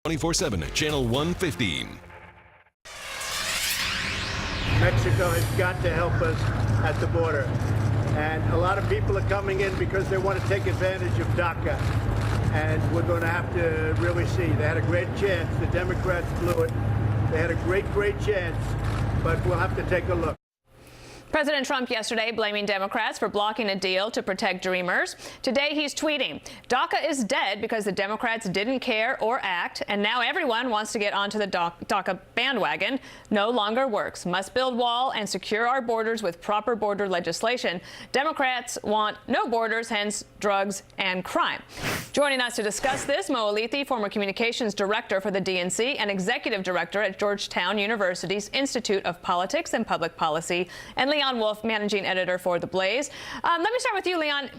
24/7 at Channel 115. Mexico has got to help us at the border. And a lot of people are coming in because they want to take advantage of DACA. And we're going to have to really see. They had a great chance. The Democrats blew it. They had a great chance. But we'll have to take a look. President Trump yesterday blaming Democrats for blocking a deal to protect Dreamers. Today he's tweeting, DACA is dead because the Democrats didn't care or act, and now everyone wants to get onto the DACA bandwagon. No longer works. Must build wall and secure our borders with proper border legislation. Democrats want no borders, hence drugs and crime. Joining us to discuss this, Mo Elleithee, former communications director for the DNC and executive director at Georgetown University's Institute of Politics and Public Policy, and Leon Wolf, managing editor for The Blaze. Let me start with you, Leon.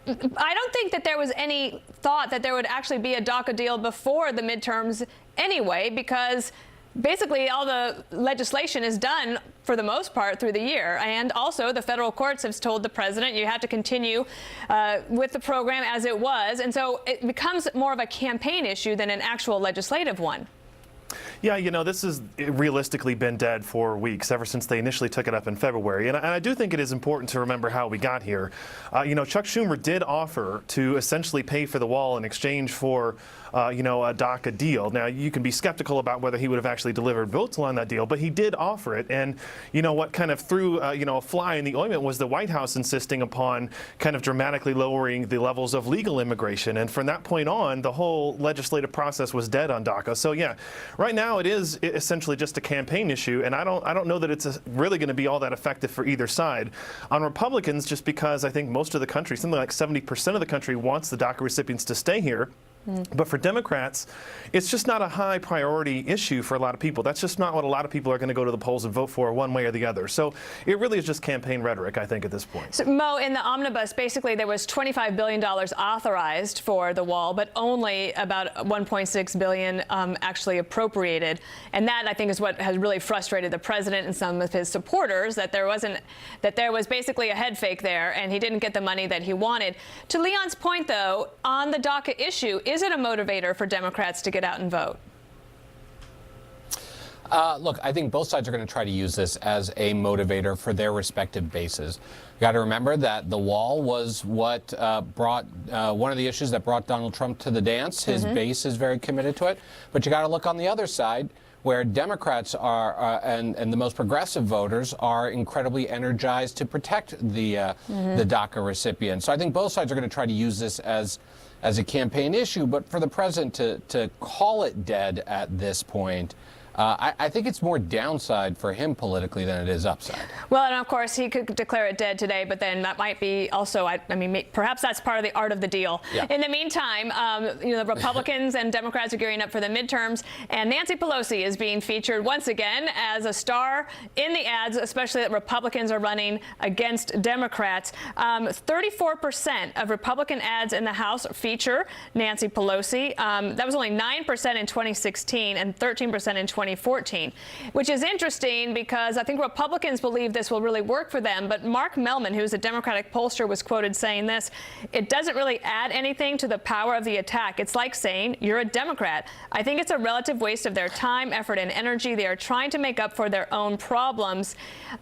I don't think that there was any thought that there would actually be a DACA deal before the midterms anyway, because basically all the legislation is done for the most part through the year. And also the federal courts have told the president you have to continue with the program as it was. And so it becomes more of a campaign issue than an actual legislative one. Yeah, you know, this has realistically been dead for weeks, ever since they initially took it up in February. And I do think it is important to remember how we got here. You know, Chuck Schumer did offer to essentially pay for the wall in exchange for, you know, a DACA deal. Now, you can be skeptical about whether he would have actually delivered votes on that deal, but he did offer it. And, you know, what kind of threw, you know, a fly in the ointment was the White House insisting upon kind of dramatically lowering the levels of legal immigration. And from that point on, the whole legislative process was dead on DACA. So, yeah, right now it is essentially just a campaign issue, and I don't know that it's really going to be all that effective for either side. On Republicans, just because I think most of the country, something like 70% of the country, wants the DACA recipients to stay here. But for Democrats, it's just not a high priority issue for a lot of people. That's just not what a lot of people are going to go to the polls and vote for one way or the other. So it really is just campaign rhetoric, I think, at this point. So, Mo, in the omnibus, basically there was $25 billion authorized for the wall, but only about $1.6 billion actually appropriated. And that, I think, is what has really frustrated the president and some of his supporters, that there was basically a head fake there and he didn't get the money that he wanted. To Leon's point, though, on the DACA issue, is it a motivator for Democrats to get out and vote? Look, I think both sides are going to try to use this as a motivator for their respective bases. You got to remember that the wall was what brought one of the issues that brought Donald Trump to the dance. His base is very committed to it. But you got to look on the other side, where Democrats are and the most progressive voters are incredibly energized to protect the DACA recipients. So I think both sides are going to try to use this as a campaign issue. But for the president to call it dead at this point, I think it's more downside for him politically than it is upside. Well, and of course, he could declare it dead today, but then that might be also, I mean, perhaps that's part of the art of the deal. Yeah. In the meantime, you know, the Republicans and Democrats are gearing up for the midterms, and Nancy Pelosi is being featured once again as a star in the ads, especially that Republicans are running against Democrats. 34% of Republican ads in the House feature Nancy Pelosi. That was only 9% in 2016 and 13% in 2014, which is interesting because I think Republicans believe this will really work for them. But Mark Mellman, who's a Democratic pollster, was quoted saying this: it doesn't really add anything to the power of the attack. It's like saying you're a Democrat. I think it's a relative waste of their time, effort, and energy. They are trying to make up for their own problems.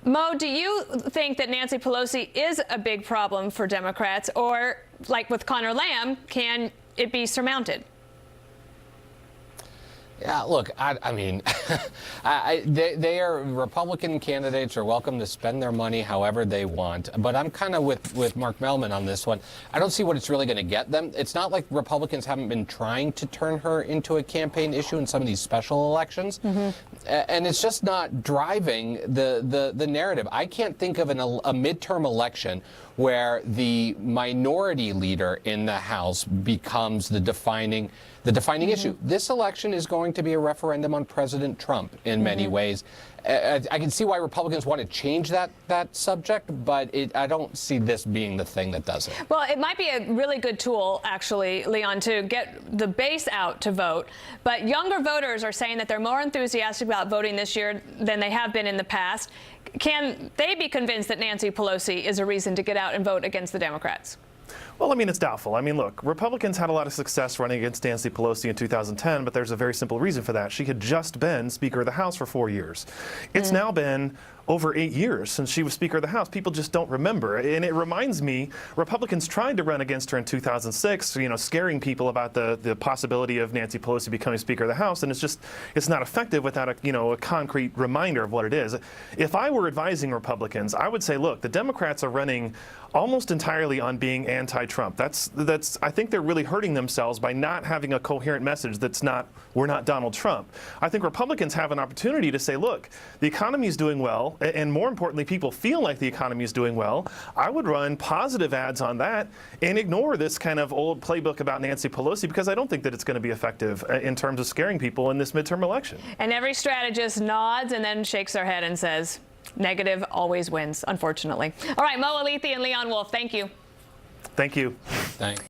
Mo, do you think that Nancy Pelosi is a big problem for Democrats, or like with Conor Lamb, can it be surmounted? Yeah, look, I mean, they are Republican candidates are welcome to spend their money however they want. But I'm kind of with Mark Mellman on this one. I don't see what it's really going to get them. It's not like Republicans haven't been trying to turn her into a campaign issue in some of these special elections. And it's just not driving the narrative. I can't think of a midterm election where the minority leader in the House becomes the defining issue. This election is going to be a referendum on President Trump in many ways. I can see why Republicans want to change that subject, but I don't see this being the thing that does it. Well, it might be a really good tool, actually, Leon, to get the base out to vote. But younger voters are saying that they're more enthusiastic about voting this year than they have been in the past. Can they be convinced that Nancy Pelosi is a reason to get out and vote against the Democrats? Well, I mean, it's doubtful. I mean, look, Republicans had a lot of success running against Nancy Pelosi in 2010, but there's a very simple reason for that. She had just been Speaker of the House for 4 years. It's now been over 8 years since she was Speaker of the House. People just don't remember. And it reminds me, Republicans tried to run against her in 2006, scaring people about the possibility of Nancy Pelosi becoming Speaker of the House. And it's not effective without a concrete reminder of what it is. If I were advising Republicans, I would say, look, the Democrats are running almost entirely on being anti-Trump. I think they're really hurting themselves by not having a coherent message that's not, we're not Donald Trump. I think Republicans have an opportunity to say, look, the economy is doing well, and more importantly, people feel like the economy is doing well. I would run positive ads on that and ignore this kind of old playbook about Nancy Pelosi, because I don't think that it's going to be effective in terms of scaring people in this midterm election. And every strategist nods and then shakes their head and says, negative always wins, unfortunately. All right, Mo Alithi and Leon Wolf, thank you. Thank you. Thanks.